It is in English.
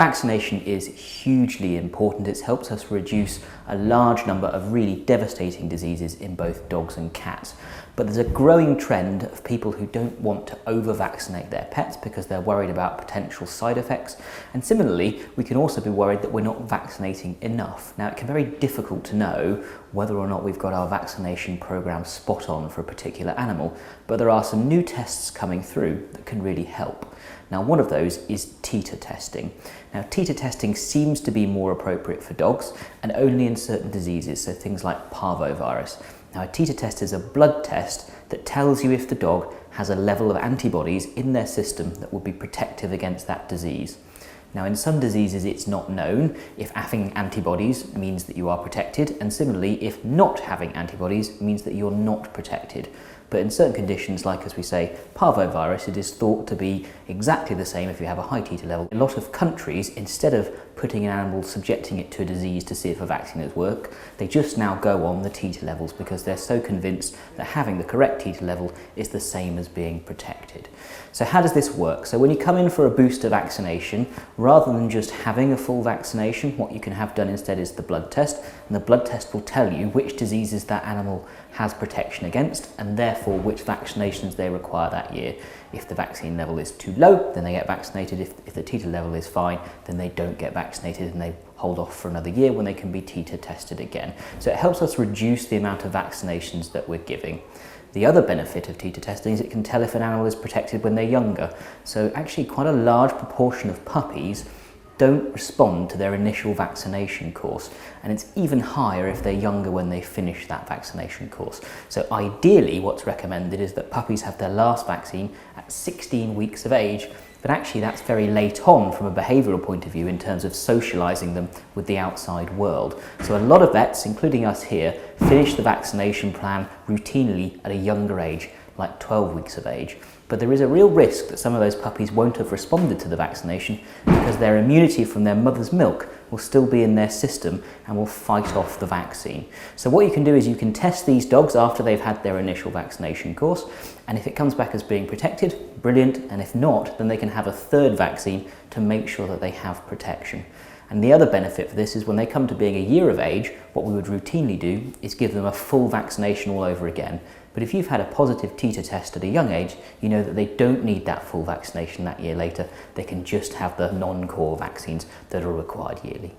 Vaccination is hugely important. It helps us reduce a large number of really devastating diseases in both dogs and cats. But there's a growing trend of people who don't want to over-vaccinate their pets because they're worried about potential side effects. And similarly, we can also be worried that we're not vaccinating enough. Now, it can be very difficult to know whether or not we've got our vaccination program spot on for a particular animal, but there are some new tests coming through that can really help. Now, one of those is Titre testing. Now, Titre testing seems to be more appropriate for dogs and only in certain diseases, so things like parvovirus. Now, a Titre test is a blood test that tells you if the dog has a level of antibodies in their system that will be protective against that disease. Now, in some diseases, it's not known if having antibodies means that you are protected, and similarly, if not having antibodies means that you're not protected. But in certain conditions, like as we say, parvovirus, it is thought to be exactly the same if you have a high Titre level. In a lot of countries, instead of putting an animal, subjecting it to a disease to see if a vaccine has worked, they just now go on the Titre levels because they're so convinced that having the correct Titre level is the same as being protected. So how does this work? So when you come in for a booster vaccination, rather than just having a full vaccination, what you can have done instead is the blood test, and the blood test will tell you which diseases that animal has protection against and therefore which vaccinations they require that year. If the vaccine level is too low, then they get vaccinated. If the Titre level is fine, then they don't get vaccinated and they hold off for another year when they can be Titre tested again. So it helps us reduce the amount of vaccinations that we're giving. The other benefit of Titre testing is it can tell if an animal is protected when they're younger. So actually quite a large proportion of puppies don't respond to their initial vaccination course, and it's even higher if they're younger when they finish that vaccination course. So ideally what's recommended is that puppies have their last vaccine at 16 weeks of age, but actually that's very late on from a behavioural point of view in terms of socialising them with the outside world. So a lot of vets, including us here, finish the vaccination plan routinely at a younger age, like 12 weeks of age. But there is a real risk that some of those puppies won't have responded to the vaccination because their immunity from their mother's milk will still be in their system and will fight off the vaccine. So what you can do is you can test these dogs after they've had their initial vaccination course, and if it comes back as being protected, brilliant, and if not, then they can have a third vaccine to make sure that they have protection. And the other benefit for this is when they come to being a year of age, what we would routinely do is give them a full vaccination all over again. But if you've had a positive Titre test at a young age, you know that they don't need that full vaccination that year later. They can just have the non-core vaccines that are required yearly.